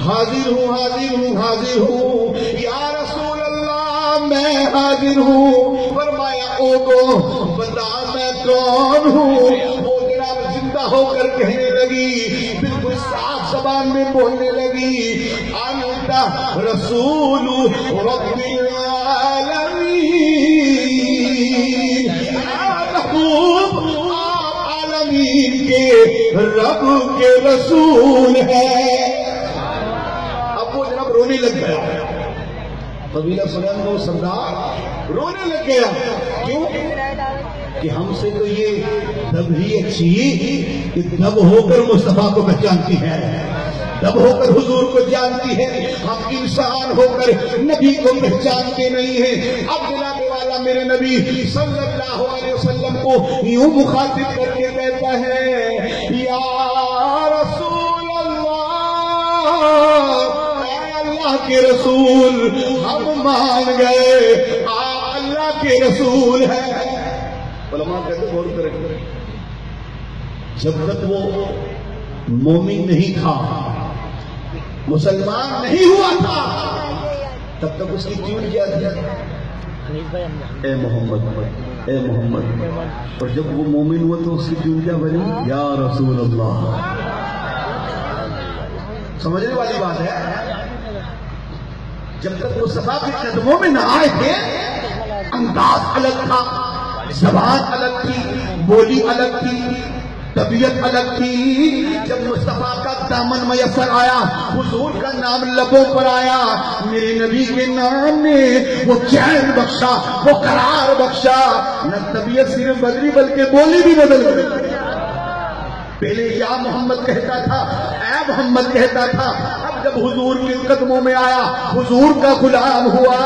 حاضر ہوں حاضر ہوں حاضر ہوں، یا رسول اللہ میں حاضر ہوں۔ فرمایا او کو بتا میں کون ہوں؟ وہ جناب زندہ ہو کر کہنے لگی، بالکل صاف زبان میں بولنے لگی، انت رسول رب العالمین، محبوب آپ عالمین کے رب کے رسول ہے۔ اب وہ جناب رونے لگ گیا، قبیلہ سلیم کو سردار رونے لگ گیا، کیوں کہ ہم سے تو یہ دب ہی اچھی کہ دب ہو کر مصطفیٰ کو پہچانتی ہے، دب ہو کر حضور کو جانتی ہے، ہم انسان ہو کر نبی کو پہچانتے نہیں ہیں۔ اب جناب والا میرے نبی صلی اللہ علیہ وسلم کو یوں مخاطب کر کے کہتا ہے، یا رسول اللہ، اے اللہ کے رسول، ہم مان گئے آپ اللہ کے رسول ہیں۔ علماء کہتے غور کریں، جب تک وہ مومن نہیں تھا، مسلمان نہیں ہوا تھا، تب تک اس کی ٹیون کیا تھی؟ اے محمد اے محمد۔ اور جب وہ مومن ہوا تو اس کی ٹیون کیا بنی؟ یا رسول اللہ۔ سمجھنے والی بات ہے، جب تک وہ مصطفیٰ کے قدموں میں نہ آئے تھے، انداز الگ تھا، زبان الگ تھی، بولی الگ تھی، طبیعت الگ تھی۔ جب مصطفیٰ کا دامن میسر آیا، حضور کا نام لبوں پر آیا، میرے نبی کے نام نے وہ چین بخشا، وہ قرار بخشا، نہ طبیعت صرف بدلی بلکہ بولی بھی بدل گئی۔ پہلے یا محمد کہتا تھا، اے محمد کہتا تھا، اب جب حضور کے قدموں میں آیا، حضور کا غلام ہوا،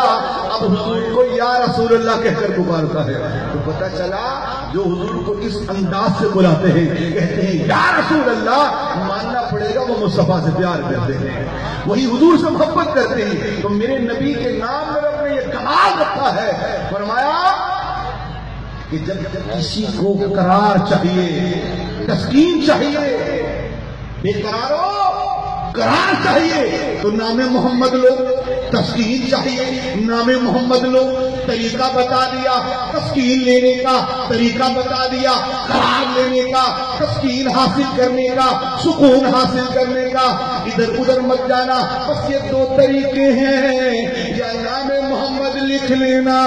اب حضور کو یا رسول اللہ کہہ کر پکارتا ہے، تو پتہ چلا جو حضور کو اس انداز سے بلاتے ہیں، کہتے ہیں یا رسول اللہ، ماننا پڑے گا وہ مصطفیٰ سے پیار کرتے ہیں، وہی حضور سے محبت کرتے ہیں۔ تو میرے نبی کے نام میں رب نے یہ کمال رکھا ہے، فرمایا کہ جب کسی کو قرار چاہیے، تسکین چاہیے، بے قرارو قرار چاہیے تو نام محمد لو، تسکین چاہیے نام محمد لو، طریقہ بتا دیا تسکین لینے کا، طریقہ بتا دیا قرار لینے کا، تسکین حاصل کرنے کا، سکون حاصل کرنے کا۔ ادھر ادھر مت جانا، بس یہ دو طریقے ہیں، یا نام محمد لکھ لینا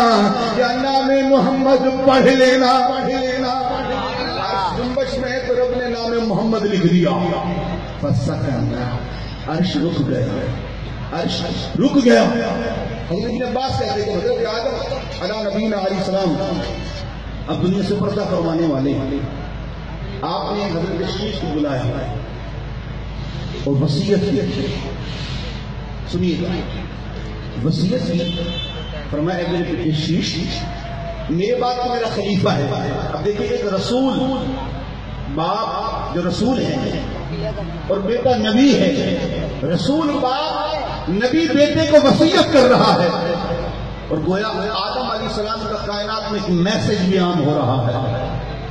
یا نام محمد پڑھ لینا۔ جنبش میں تو رب نے نام محمد لکھ دیا، عرش رک گیا، عرش رک گیا۔ حضرت ابن عباس کہتے ہیں کہ حضرت آدم علیہ نبینا علیہ السلام اب دنیا سے پردہ فرمانے والے ہیں، آپ نے حضرت شیش کو بلایا اور وصیت کی، سنیے وصیت کی، فرمایا اے میرے شیش، میرے بعد تو میرا خلیفہ ہے۔ اب دیکھیں ایک رسول، باپ جو رسول ہے اور بیٹا نبی ہے، رسول باپ نبی بیٹے کو وصیت کر رہا ہے، اور گویا آدم علیہ السلام کا کائنات میں ایک میسج بھی عام ہو رہا ہے،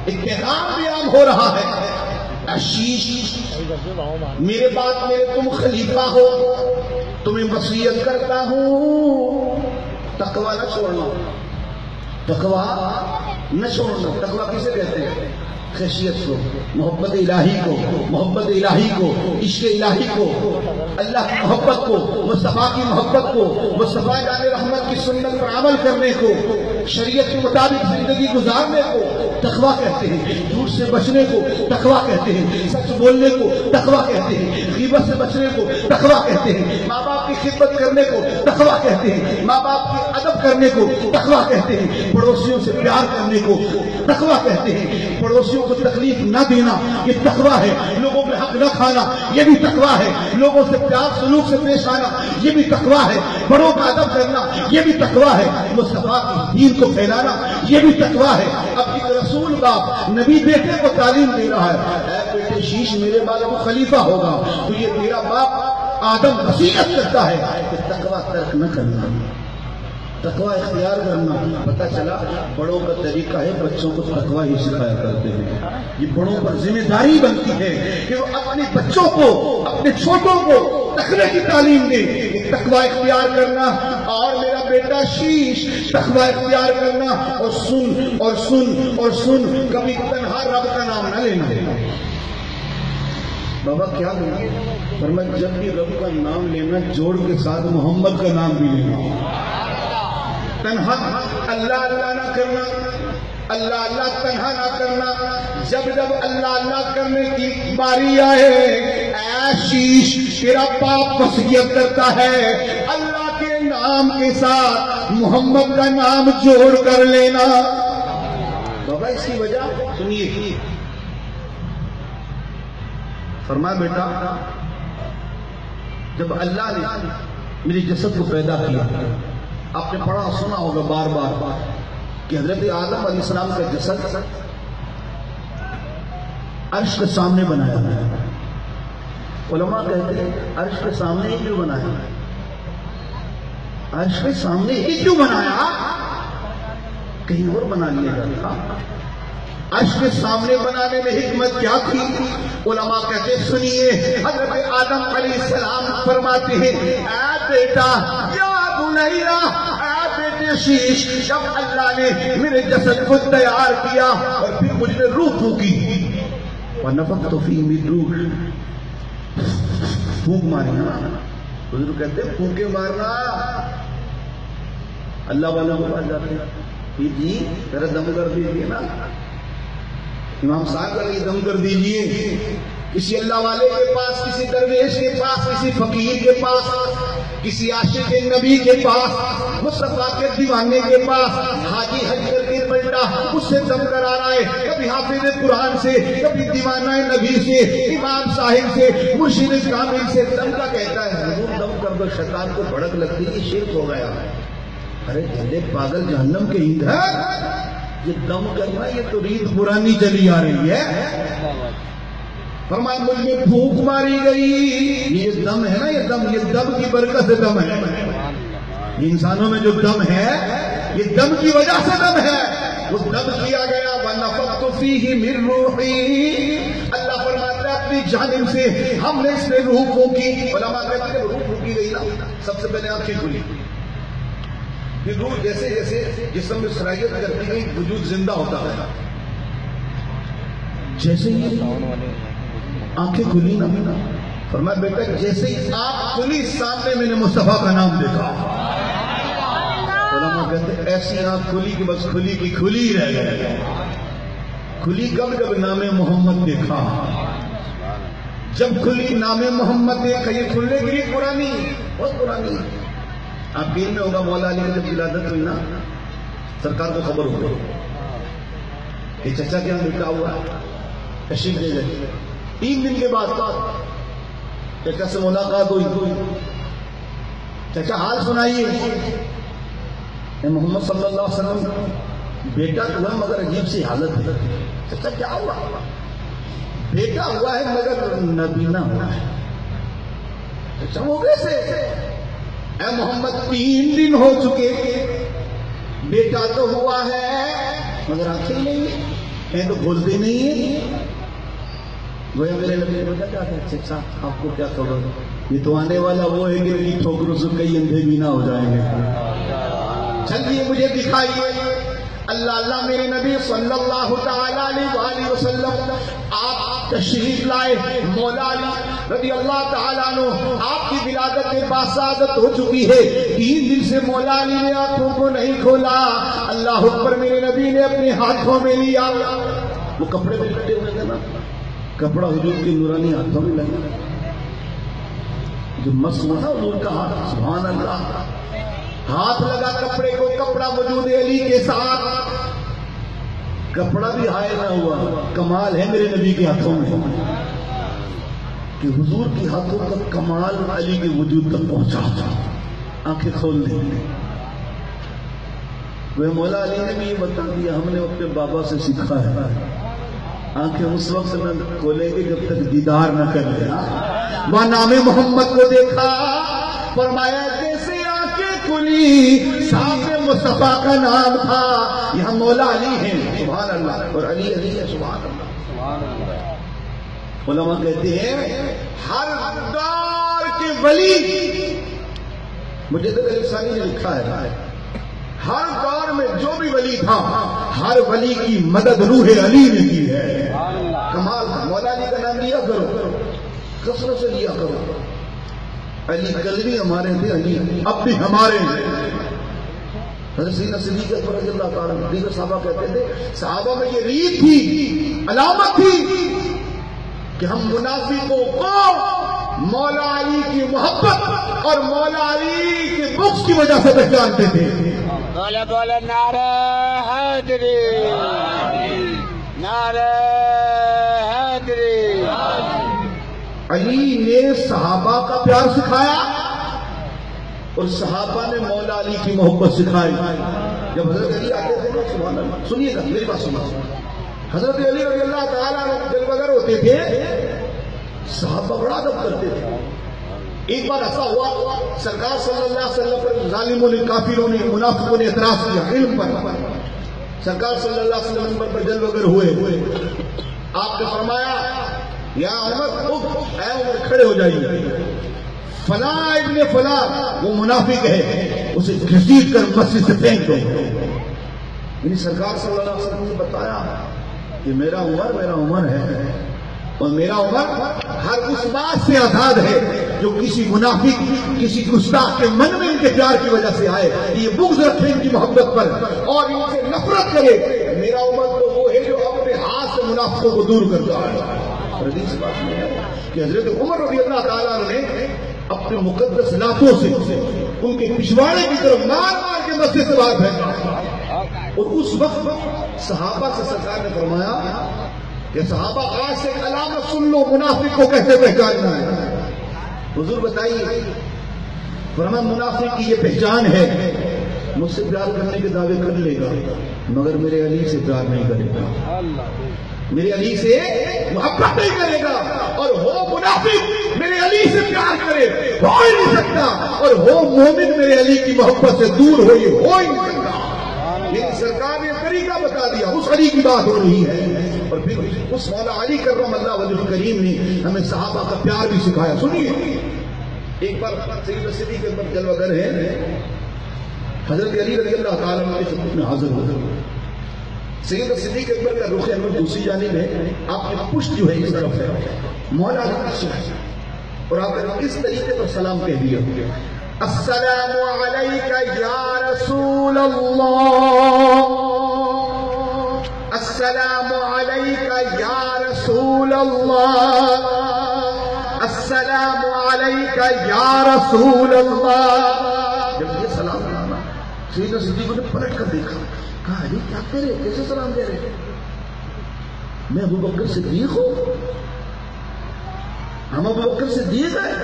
ایک پیغام بھی عام ہو رہا ہے۔ عشیش، میرے بعد میرے تم خلیفہ ہو، تمہیں وصیت کرتا ہوں تقوی نہ چھوڑنا، تقوی نہ چھوڑنا۔ تقوی کسے کہتے ہیں؟ خشیت کو، محبت الہی کو، محبت الہی کو، عشق الہی کو، اللہ کی محبت کو، مصطفیٰ کی محبت کو، مصطفیٰ جان رحمت کی سنت پر عمل کرنے کو، شریعت کے مطابق زندگی گزارنے کو تقویٰ کہتے ہیں، جھوٹ سے بچنے کو تقویٰ کہتے ہیں، سچ بولنے کو تقویٰ کہتے ہیں، غیبت سے بچنے کو تقویٰ کہتے ہیں، ماں باپ کی خدمت کرنے کو تقویٰ کہتے ہیں، ماں باپ کی ادب کرنے کو تقویٰ کہتے ہیں، پڑوسیوں سے پیار کرنے کو تقویٰ کہتے ہیں، پڑوسیوں کو تکلیف نہ دینا یہ تقویٰ ہے، لوگوں پہ حق نہ کھانا یہ بھی تقویٰ ہے، لوگوں سے پیار سلوک سے پیش آنا یہ بھی تقویٰ ہے، بڑوں کا ادب کرنا یہ بھی تقویٰ ہے، مصطفیٰ کی دین کو پھیلانا یہ بھی تقویٰ ہے۔ اب ایک رسول باپ نبی بیٹے کو تعلیم دے رہا ہے، اے بیٹے شیش میرے بعد ابو خلیفہ ہوگا، تو یہ تیرا باپ آدم وصیت کرتا ہے کہ تقویٰ ترک نہ کرنا، تقویٰ اختیار کرنا۔ پتہ چلا بڑوں کا طریقہ ہے بچوں کو تقویٰ ہی سکھایا کرتے ہیں، یہ بڑوں پر ذمہ داری بنتی ہے کہ وہ اپنے بچوں کو اپنے چھوٹوں کو تقوی کی تعلیم دے کہ تقوی اختیار کرنا، اور میرا بیٹا شیش تقوی اختیار کرنا، اور سن اور سن اور سن، کبھی تنہا رب کا نام نہ لینا۔ بابا کیا لینا؟ فرمایا جب بھی رب کا نام لینا جوڑ کے ساتھ محمد کا نام بھی لینا، تنہا اللہ اللہ نہ کرنا، اللہ اللہ تنہا نہ کرنا۔ جب جب اللہ اللہ کرنے کی باری آئے، اے شیش تیرا باپ وصیت کرتا ہے اللہ کے نام کے ساتھ محمد کا نام جوڑ کر لینا۔ بابا اس کی وجہ سنیے، فرمایا بیٹا جب اللہ نے میری جسد کو پیدا کیا، آپ نے پڑھا سنا ہوگا بار بار کہ حضرت آدم علیہ السلام کا جسد عرش کے سامنے بنایا ہے۔ علماء کہتے ہیں عرش کے سامنے ہی کیوں بنایا؟ عرش کے سامنے ہی کیوں بنایا؟ کہیں اور بنا لیا جاتا تھا؟ عرش کے سامنے بنانے میں حکمت کیا تھی؟ علماء کہتے سنیے، حضرت آدم علیہ السلام فرماتے ہیں اے بیٹا یا بنیا، اے بیٹے شیش، جب اللہ نے میرے جسد کو تیار کیا اور پھر مجھ میں روح پھونکی، وَنَفَخْتُ فِيهِ مِن روح، پھونک مارنا، حضور کہتے ہیں پھونکے مارنا۔ اللہ والا کو پاس جاتے ہیں جی ذرا دم کر دیجیے نا، امام صاحب کا دم کر دیجئے، کسی اللہ والے کے پاس، کسی درویش کے پاس، کسی فقیر کے پاس، کسی عاشق نبی کے پاس، مصطفیٰ کے دیوانے کے پاس، حاجی حج کر کے پلٹا اس سے دم کرا رہا ہے، کبھی حافظ قرآن سے، کبھی دیوانہ نبی سے، امام صاحب سے، مرشد کامل سے دم کا کہتا ہے حضور دم کر دو، شیطان کو بھڑک لگتی ہے شرک ہو گیا۔ ارے جھلے پاگل جہنم کے ایندھن، یہ دم کرنا یہ تو ریت پرانی چلی آ رہی ہے۔ فرمایا مجھ میں بھوک ماری گئی، یہ دم ہے نا، یہ دم کی برکت سے دم ہے، یہ انسانوں میں جو دم ہے یہ دم کی وجہ سے دم ہے، وہ دم کیا گیا۔ وَنَفَخْتُ فِيهِ مِن روحی، اللہ فرماتا ہے اپنی جانب سے ہم نے اس میں روح پھونکی۔ علماء کہتے ہیں روح پھونکی گئی نا، سب سے پہلے آنکھیں کھلی، یہ روح جیسے جیسے جسم میں صلاحیت کرتی گئی وجود زندہ ہوتا ہے، جیسے ہی آنکھیں کھلی نا، فرمایا بیٹا جیسے ہی آنکھ کھلی سامنے میں نے مصطفیٰ کا نام دیکھا۔ علماء کہتے ہیں ایسی آنکھ کھلی کہ بس کھلی کی کھلی رہ گئی، کھلی کب جب نام محمد دیکھا، جب کھلی نام محمد دیکھا۔ یہ کھلنے کی پرانی بہت پرانی، آپ دین میں ہوگا مولا علی کی جب ولادت ہوئی نا، سرکار کو خبر ہو گئی کہ چچا کے یہاں بیٹا ہوا ہے، تشریف لے گئے۔ 3 دن کے بعد چچا سے ملاقات ہوئی، چچا حال سنائیے، اے محمد صلی اللہ علیہ وسلم بیٹا ہوا مگر عجیب سی حالت ہے۔ چچا کیا ہوا؟ بیٹا ہوا ہے مگر نبینا ہوا ہے۔ چچا وہ کیسے؟ اے محمد 3 دن ہو چکے، بیٹا تو ہوا ہے مگر آنکھیں نہیں ہیں، تو بولتے نہیں ہیں۔ گویا میرے نبی نے بتا کیا تھا، چچا آپ کو کیا خبر، یہ تو آنے والا وہ ہے کہ میری ٹھوکروں سے کئی اندھے بھی نہ ہو جائیں گے، چلیے مجھے دکھائیے۔ اللہ اللہ میرے نبی صلی اللہ تعالیٰ علیہ وآلہ وسلم آپ تشریف لائے، مولا علی رضی اللہ تعالیٰ عنہ آپ کی ولادت کے بعد سعادت ہو چکی ہے۔ 3 دن سے مولا علی نے آنکھوں کو نہیں کھولا۔ اللہ اکبر، میرے نبی نے اپنے ہاتھوں میں لیا، وہ کپڑے میں لٹے ہوئے تھے نا، کپڑا حضور کے نورانی ہاتھوں میں لگا، جو مس ہوا نا حضور کا ہاتھ، سبحان اللہ، ہاتھ لگا کپڑے کو، کپڑا وجود علی کے ساتھ، کپڑا بھی ہائے نہ ہوا۔ کمال ہے میرے نبی کے ہاتھوں میں کہ حضور کے ہاتھوں کا کمال علی کے وجود تک پہنچا تھا۔ آنکھیں کھول دی، وہ مولا علی نے بھی یہ بتا دیا، ہم نے اپنے بابا سے سیکھا ہے، آنکھیں اس وقت نہ کھولیں گے جب تک دیدار نہ کر لیں۔ وہاں نام محمد کو دیکھا، فرمایا جیسے آنکھیں کھلی سامنے مصطفیٰ کا نام تھا، یہاں مولا علی ہیں، سبحان اللہ، اور علی علی ہے، سبحان اللہ۔ علماء کہتے ہیں ہر دور کے ولی، مجدد علی ثانی نے لکھا ہے ہر دور میں جو بھی ولی تھا ہر ولی کی مدد روح علی نے کی ہے. کمال تھا. مولا علی کا نام لیا کرو، کثرت سے لیا کرو. علی کل بھی ہمارے تھے، علی اب بھی ہمارے ہیں. حضرت سیدنا صدیق اکبر رضی اللہ تعالیٰ دیگر صحابہ کہتے تھے صحابہ میں یہ ریت تھی، علامت تھی کہ ہم منافقوں کو مولا علی کی محبت اور مولا علی کے بغض کی وجہ سے پہچانتے تھے. بولے بولے نعرہ حیدری، نعرہ حیدری. علی نے صحابہ کا پیار سکھایا اور صحابہ نے مولا علی کی محبت سکھائی. جب حضرت علی آتے تھے نا، سبحان اللہ، سنیے گا میری بات سنو. حضرت علی رضی اللہ تعالیٰ جلوگر ہوتے تھے، صحابہ بڑا ادب کرتے تھے. ایک بار ایسا ہوا سرکار صلی اللہ علیہ وسلم پر ظالموں نے، کافروں نے، منافقوں نے اعتراض کیا علم پر. سرکار صلی اللہ علیہ وسلم پر جلوگر ہوئے. آپ نے فرمایا یا عمر، اے عمر کھڑے ہو جائیے، فلاں ابن فلاں وہ منافق ہے، اسے گھسیٹ کر مسجد سے پھینک دو. یعنی سرکار صلی اللہ علیہ وسلم نے بتایا کہ میرا عمر ہے اور میرا عمر ہر اس بات سے آزاد ہے جو کسی منافق، کسی گستاخ کے من میں ان کے پیار کی وجہ سے آئے، یہ بغض رکھے ان کی محبت پر اور ان سے نفرت کرے. میرا عمر تو وہ ہے جو اپنے ہاتھ سے منافقوں کو دور کرتا ہے. حدیث بات میں ہے کہ حضرت عمر رضی اللہ تعالیٰ نے اپنے مقدس لاتوں سے ان کے پچھواڑے کی طرف مار کے مسجد سے باہر پھینکا. اور اس وقت صحابہ سے سرکار نے فرمایا کہ صحابہ آج سے علامت سن لو، منافق کو کیسے پہچاننا ہے. حضور بتائیے، فرمایا منافق کی یہ پہچان ہے، مجھ سے پیار کرنے کے دعوے کر لے گا مگر میرے علی سے پیار نہیں کرے گا، میرے علی سے محبت نہیں کرے گا. اور ہو منافق میرے علی سے پیار کرے، ہو ہی نہیں سکتا. اور ہو مومن میرے علی کی محبت سے دور ہو ہی نہیں سکتا. لیکن سرکار نے طریقہ بتا دیا، اس علی کی بات ہو رہی ہے. اور پھر اس مولا علی کرم اللہ وجہ کریم نے ہمیں صحابہ کا پیار بھی سکھایا. سنیے، ایک بار سیدنا صدیق اکبر جلوگر ہے، حضرت علی رضی اللہ تعالیٰ عنہ کے خدمت میں حاضر ہو. سیدنا صدیق اکبر کا رخ انور دوسری جانب ہے، آپ کی پشت جو ہے اس طرف ہے، مولا علی کی شاہ، اور آپ نے اس طریقے پر سلام کہہ دیا، السلام علیکہ یا رسول اللہ، السلام علیکہ یا رسول اللہ، السلام علیکہ یا رسول اللہ. جب یہ سلام کرنا سیدنا صدیق نے پلٹ کر دیکھا، کہا علی کیا کہہ رہے، کیسے سلام دے رہے؟ میں ابو بکر صدیق ہوں، ہم ابو بکر صدیق ہیں،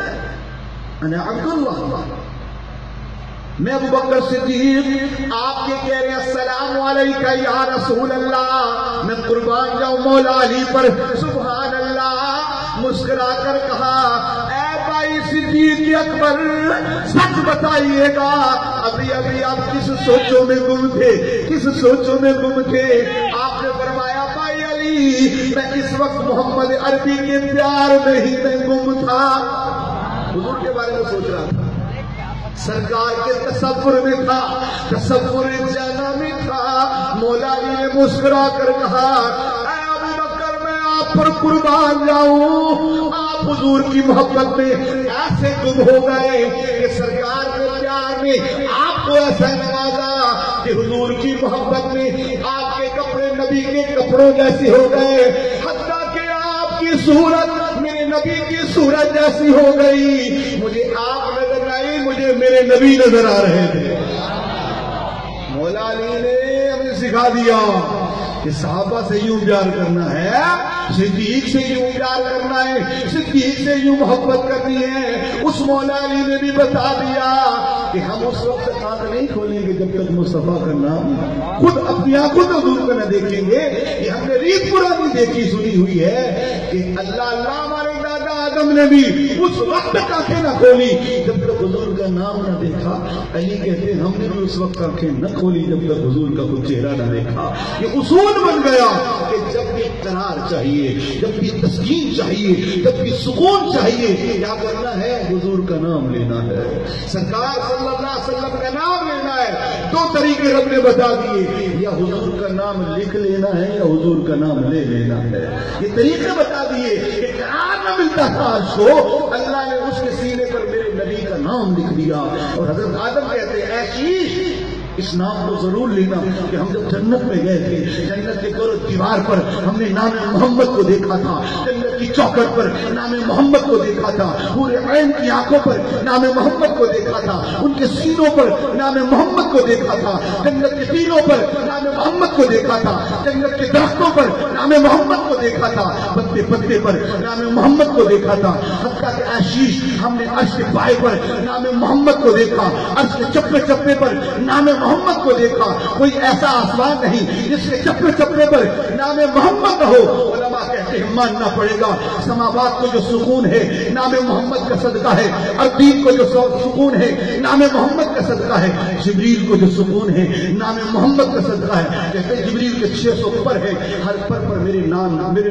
انا عبداللہ، میں ابو بکر صدیق. آپ کے کہہ رہے ہیں السلام علیکہ یا رسول اللہ، میں قربان جاؤں مولا علی پر. سبحان اللہ. مسکرا کر کہا اے بھائی صدیق اکبر، سچ بتائیے گا ابھی ابھی آپ کس سوچوں میں گم تھے، کس سوچوں میں گم تھے؟ آپ نے فرمایا بھائی علی، میں اس وقت محمد عربی کے پیار میں ہی میں گم تھا. حضور کے بارے میں سوچ رہا تھا، سرکار کے تصور میں تھا، تصور جانا میں تھا. مولا علی نے مسکرا کر کہا اے ابو بکر، میں آپ پر قربان جاؤں، آپ حضور کی محبت میں ایسے گم ہو گئے کہ سرکار کے پیار میں آپ کو ایسا نوازا کہ حضور کی محبت میں آپ کے کپڑے نبی کے کپڑوں جیسے ہو گئے، حتیٰ کہ آپ کی صورت میرے نبی کی صورت جیسی ہو گئی. مجھے آپ نظر آئی، مجھے میرے نبی نظر آ رہے تھے. مولا علی نے ہمیں سکھا دیا کہ صحابہ سے یوں پیار کرنا ہے، صدیق سے یوں پیار کرنا ہے، صدیق سے یوں محبت کرنی ہے. اس مولا علی نے بھی بتا دیا کہ ہم اس وقت تک آنکھ نہیں کھولیں گے جب تک مصطفیٰ کا نام خود اپنی آنکھوں سے حضور کو نہ دیکھیں گے. یہ ہم نے ریت پرانی دیکھی سنی ہوئی ہے کہ اللہ ہمارے دادا آدم نے بھی اس وقت تک آنکھیں نہ کھولی جب تک حضور کا نام نہ دیکھا. علی کہتے ہیں ہم نے بھی اس وقت آنکھیں نہ کھولی جب تک حضور کا کوئی چہرہ نہ دیکھا. یہ اصول بن گیا کہ جب بھی قرار چاہیے، جب بھی تسکین چاہیے، جب بھی سکون چاہیے، کیا کرنا ہے؟ حضور کا نام لینا ہے. سرکار صلی اللہ علیہ وسلم کا نام لینا ہے. دو طریقے رب نے بتا دیے، یا حضور کا نام لکھ لینا ہے یا حضور کا نام لے لینا ہے. یہ طریقے بتا دیے کہ قرار نہ ملتا تھا آج کو، اللہ نے اس کے سینے پر میرے نبی کا نام لکھ دیا. اور حضرت آدم کہتے ہیں اے شیش اس نام کو ضرور لینا کہ ہم جب جنت میں گئے تھے، جنت کے دیوار پر ہم نے نام محمد کو دیکھا تھا، جنت کی چوکھٹ پر نام محمد کو دیکھا تھا، پورے عین کی آنکھوں پر نام محمد کو دیکھا تھا، ان کے سینوں پر نام محمد کو دیکھا تھا، جنت کے تینوں پر نام محمد کو دیکھا تھا، جنت کے درختوں پر نام محمد کو دیکھا تھا، پتے پتے پر نام محمد کو دیکھا تھا. حتیٰ کہ آشیش ہم نے عرش کے پائے پر نام محمد کو دیکھا، عرش کے چپے چپے پر نام محمد کو دیکھا. کوئی ایسا آسمان نہیں جس کے چپے چپے پر نام محمد نہ ہو. علماء کہتے ہیں ماننا پڑے گا سماوات کو جو سکون ہے نام محمد کا صدقہ ہے، ارضین کو جو سکون ہے نام محمد کا صدقہ ہے، جبریل کو جو سکون ہے نام محمد کا صدقہ ہے. کہتے ہیں جبریل کے 600 پر ہے، ہر پر پر میرے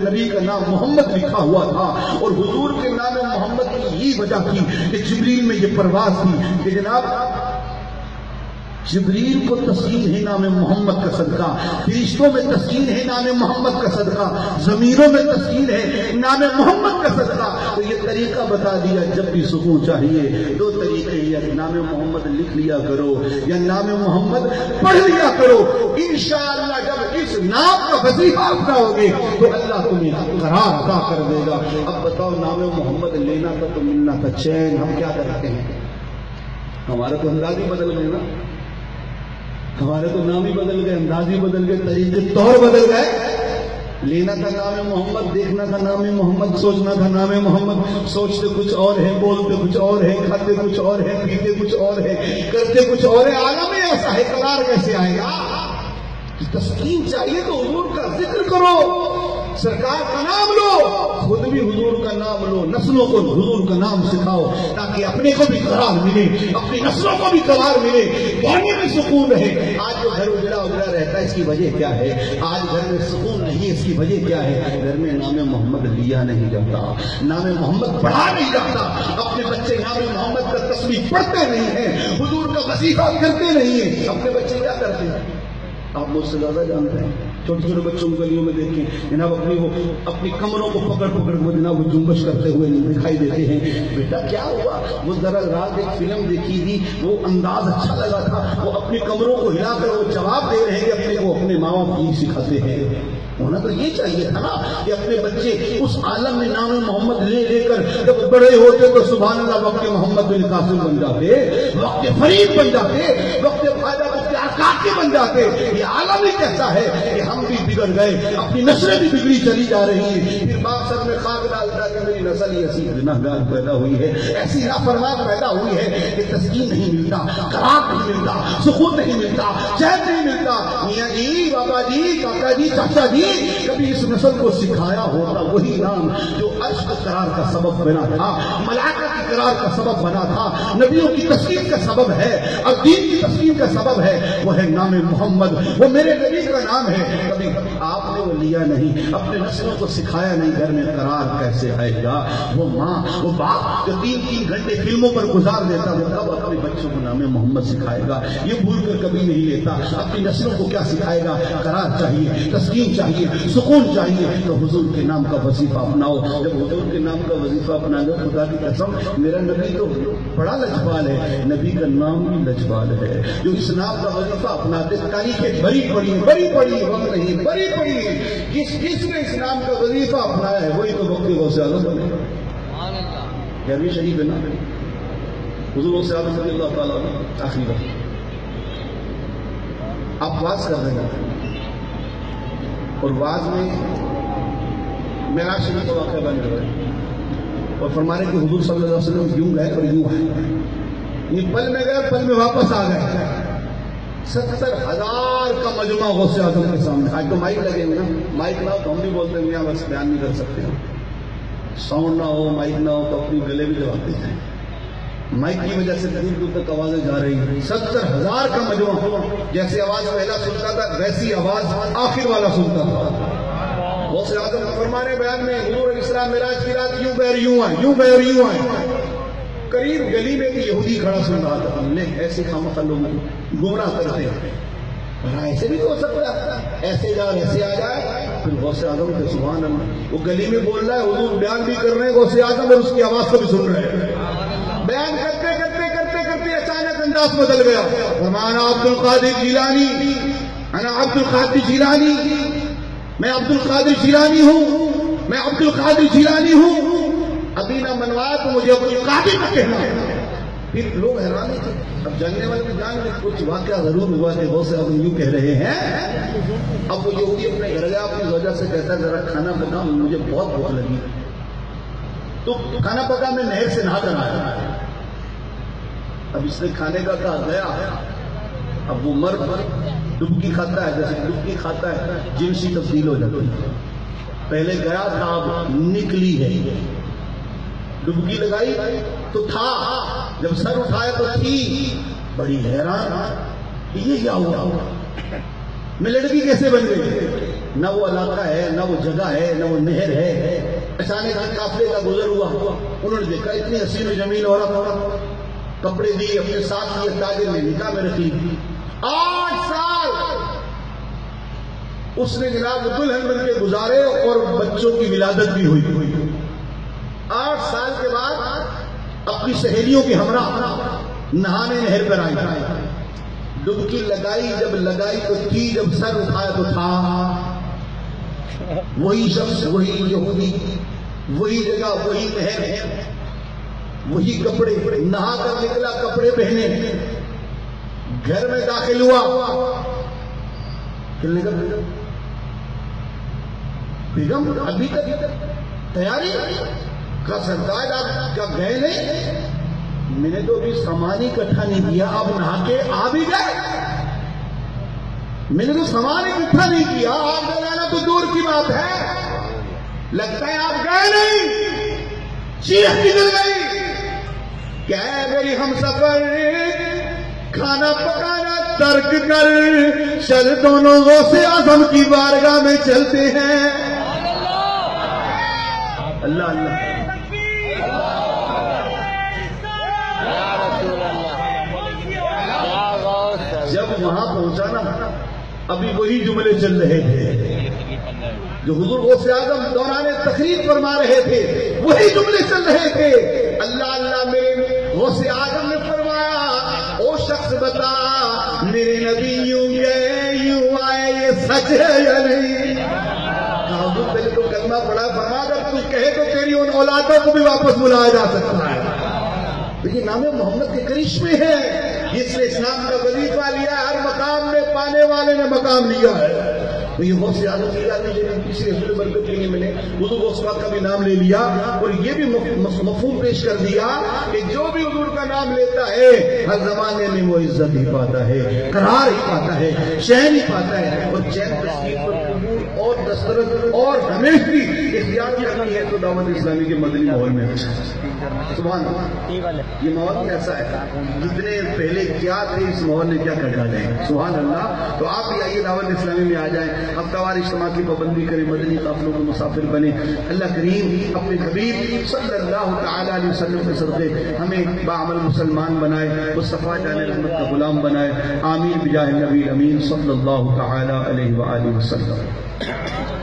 نبی کا نام محمد لکھا ہوا تھا. اور حضور کے نام محمد کی یہی وجہ تھی کہ جبریل میں یہ پرواز تھی کہ جناب جبریل کو تسکین ہے نام محمد کا صدقہ، فرشتوں میں تسکین ہے نام محمد کا صدقہ، زمینوں میں تسکین ہے نام محمد کا صدقہ. تو یہ طریقہ بتا دیا جب بھی سکون چاہیے دو طریقے، یا نام محمد لکھ لیا کرو یا نام محمد پڑھ لیا کرو. انشاءاللہ جب اس نام کا وظیفہ اپناؤ گے تو اللہ تمہیں قرار عطا کر دے گا. اب بتاؤ نام محمد لینا تھا تو ملنا تھا چین، ہم کیا کرتے ہیں؟ ہمارا تو انداز ہی بدل گئے نا، ہمارے تو نام ہی بدل گئے، انداز ہی بدل گئے، طریقے طور بدل گئے. لینا تھا نام محمد، دیکھنا تھا نام محمد، سوچنا تھا نام محمد. سوچتے کچھ اور ہے، بولتے کچھ اور ہے، کھاتے کچھ اور ہے، پیتے کچھ اور ہے، کرتے کچھ اور ہے. عالم میں ایسا ہے، قرار کیسے آئے گا؟ تسکین چاہیے تو حضور کا ذکر کرو، سرکار کا نام لو، خود بھی حضور کا نام لو، نسلوں کو حضور کا نام سکھاؤ تاکہ اپنے کو بھی قرار ملے، اپنی نسلوں کو بھی قرار ملے، پانی میں سکون رہے. آج جو گھر اجڑا اجڑا رہتا ہے اس کی وجہ کیا ہے؟ آج گھر میں سکون نہیں، اس کی وجہ کیا ہے؟ گھر میں نام محمد لیا نہیں جاتا، نام محمد پڑھا نہیں جاتا، اپنے بچے نام محمد کا تسبیح پڑھتے نہیں ہیں، حضور کا وظیفہ کرتے نہیں ہیں. اپنے بچے کیا کرتے ہیں؟ آپ مجھ سے زیادہ جانتے ہیں. چھوٹے چھوٹے بچوں کو گلیوں میں دیکھیں جناب اپنی کمروں کو پکڑ پکڑ وہ جناب وہ جنبش کرتے ہوئے دکھائی دیتے ہیں. بیٹا کیا ہوا؟ وہ ذرا رات ایک فلم دیکھی تھی، وہ انداز اچھا لگا تھا، وہ اپنی کمروں کو ہلا کر وہ جواب دے رہے ہیں کہ اپنے کو اپنے ماں باپ کی سکھاتے ہیں. ہونا تو یہ چاہیے تھا نا کہ اپنے بچے اس عالم میں نام محمد لے لے کر جب بڑے ہوتے تو سبحان اللہ وقت محمد بن قاسم بن جاتے، وقت فرید بن جاتے، وقت فائدہ آقاقی بن جاتے. یہ عالم ہی کیسا ہے کہ ہم بھی بگڑ گئے، اپنی نسلیں بھی بگڑی چلی جا رہی ہیں. پھر باپ سر میں خاک ڈالتا کہ میری نسل ایسی گناہگار پیدا ہوئی ہے، ایسی نافرمان پیدا ہوئی ہے کہ تسکین نہیں ملتا، قرار نہیں ملتا، سکون نہیں ملتا، چین نہیں ملتا. میاں جی، بابا جی، کاکا جی، چاچا جی، کبھی اس نسل کو سکھایا ہوتا وہی نام جو عرش کے قرار کا سبب بنا تھا، ملائکہ کی قرار کا سبب بنا تھا، نبیوں کی تسکین کا سبب ہے، اور دین کی تسکین کا سبب ہے، وہ ہے نام محمد، وہ میرے نبی کا نام ہے. کبھی آپ نے وہ لیا نہیں، اپنے نسلوں کو سکھایا نہیں، گھر میں قرار کیسے آئے گا؟ وہ ماں، وہ باپ جو 3-3 گھنٹے فلموں پر گزار دیتا وہ کب اپنے بچوں کو نام محمد سکھائے گا؟ یہ بھول کر کبھی نہیں لیتا. اپنی نسلوں کو کیا سکھائے گا؟ قرار چاہیے، تسکین چاہیے، سکون چاہیے. تو حضور کے نام کا وظیفہ اپناؤ. جب حضور کے نام کا وظیفہ اپنا گا، خدا کی قسم میرا نبی تو بڑا لجپال ہے، نبی کا نام بھی لجپال ہے. جو اس نام کا وظیفہ اپناتے، تاریخیں بڑی پڑی غم نہیں بڑی پڑی. کس نے اس نام کا وظیفہ اپنایا ہے وہی تو وقت غوث اعظم بنے. گرمی شریف ہے نا، حضور غوث اعظم رضی اللہ تعالیٰ آخری وقت آپ واز کر رہے ہیں، اور واز میں معراج شریف کا واقعہ بن رہا ہے، اور فرمانے کہ حضور صلی اللہ علیہ وسلم یوں گئے اور یوں آئے. یہ پل میں گئے، پل میں واپس آ گئے. 70,000 کا مجمع غوث اعظم کے سامنے. آج تو مائک لگے ہوئے نا، مائک نہ ہو تو ہم بھی بولتے ہیں بس بیان نہیں کر سکتے. ساؤنڈ نہ ہو، مائک نہ ہو تو اپنی گلے بھی دباتے ہیں. مائک کی وجہ سے دور دور تک آوازیں جا رہی ہیں. 70,000 کا مجمع، جیسے آواز پہلا سنتا تھا ویسی آواز آخر والا سنتا تھا. غوث اعظم فرمانے بیان میں حضور علیہ السلام معراج کی رات یوں گئے یوں آئے، یوں گئے اور یوں آئے. قریب گلی میں ایک یہودی کھڑا سن رہا تھا. ہم نے ایسے خامخواہ لوگوں کو گمراہ کرتے ہیں، ایسے بھی تو ہو سکتا ہے، ایسے جا ایسے آ جائے. پھر غوث اعظم کے سبحان اللہ، وہ گلی میں بول رہا ہے، حضور بیان بھی کر رہے ہیں، غوث اعظم اور اس کی آواز کو بھی سن رہے ہیں. بیان کرتے کرتے کرتے کرتے اچانک انداز بدل گیا. فرمانا عبد القادر جیلانی، انا عبد القادر جیلانی، میں عبد القادر جیلانی ہوں، میں عبد القادر جیلانی ہوں. ابھی نہ منوایا تو مجھے عبد القادر کا کہنا ہے. پھر لوگ حیران تھے. اب جاننے والے بھی جان لیں کچھ واقعہ ضرور ہوا کہ غوث اعظم یوں کہہ رہے ہیں. اب وہ یہودی اپنے گھر گیا، اپنی وجہ سے کہتا ہے ذرا کھانا پکا، مجھے بہت بھوک لگی. تو کھانا پکا میں نہر سے نہا کر آیا. اب اس نے کھانے کا کہا گیا. اب وہ مرد ڈبکی کھاتا ہے، جیسے ڈبکی کھاتا ہے جنسی تبدیل ہو جاتی ہے. پہلے گیا تھا، اب نکلی ہے. ڈبکی لگائی تو تھا، جب سر اٹھایا تو تھی. بڑی حیران، یہ کیا ہوا، میں لڑکی کیسے بن گئی؟ نہ وہ علاقہ ہے، نہ وہ جگہ ہے، نہ وہ نہر ہے. اچانک قافلے کا گزر ہوا، انہوں نے دیکھا اتنی حسین و جمیل عورت، کپڑے دی اپنے ساتھ لیے، تاجر نے نکاح میں رکھی. 8 سال اس نے جناب دلہن بن کے گزارے اور بچوں کی ولادت بھی ہوئی. 8 سال کے بعد اپنی سہیلیوں کی ہمراہ نہانے نہر پر آئی. ڈبکی لگائی، جب لگائی تو تھی، جب سر اٹھایا تو تھا. وہی شخص، وہی یہودی، وہی جگہ، وہی نہر، وہی کپڑے. نہا کر نکلا، کپڑے پہنے، گھر میں داخل ہوا. کھلنے کا بیگم ابھی تک تیاری کا سرتاج آپ کا گئے نہیں؟ میں نے تو ابھی سامان اکٹھا نہیں کیا، آپ نہا کے آ بھی گئے. میں نے تو سامان اکٹھا نہیں کیا، آپ کا جانا تو دور کی بات ہے. لگتا ہے آپ گئے نہیں. چیخ نکل گئی، کیا ہے میری ہم سفر، کھانا پکانا ترک کر چل دونوں غوث اعظم کی بارگاہ میں چلتے ہیں. اللہ اللہ. جب وہاں پہنچا نا، ابھی وہی جملے چل رہے تھے جو حضور غوث اعظم دوران تقریر فرما رہے تھے، وہی جملے چل رہے تھے. اللہ اللہ. میرے غوث اعظم نے فرمایا، او شخص بتا میرے نبی یوں گئے یوں آئے، یہ سچ ہے یا نہیں؟ حضور پہلے تو کلمہ پڑھا، فرما اگر تو کہے تو تیری ان اولادوں کو بھی واپس بلایا جا سکتا ہے. لیکن نام محمد کے کرشمے ہیں، جس نے اسلام کا وظیفہ لیا، ہر مقام میں پانے والے نے مقام لیا ہے. تو یہ غوث اعظم کی بات نہیں، جنہیں کسی حضور برکت کے لیے ملے، حضور غوث پاک کا بھی نام لے لیا اور یہ بھی مفہوم پیش کر دیا کہ جو بھی حضور کا نام لیتا ہے ہر زمانے میں وہ عزت ہی پاتا ہے، قرار ہی پاتا ہے، چین ہی پاتا ہے. اور چین تسلیم پر قبول اور دسترد اور ہمیشہ اختیار کرنی ہے تو دعوت اسلامی کے مدنی ماحول میں. سبحان اللہ. یہ ماحول کیسا ہے، جتنے پہلے کیا تھے اس ماحول نے کیا کر ڈالے. سبحان اللہ. تو آپ بھی آئیے دعوت اسلامی میں آ جائیں، ہفتہ وار اجتماع کی پابندی کریں، مدنی قافلوں کے مسافر بنے. اللہ کریم اپنے حبیب صلی اللہ تعالی علیہ وسلم کے صدقے ہمیں باعمل مسلمان بنائے، مصطفیٰ جان رحمت کا غلام بنائے. آمین بجاہ النبی الامین صلی اللہ تعالی علیہ وآلہ وسلم.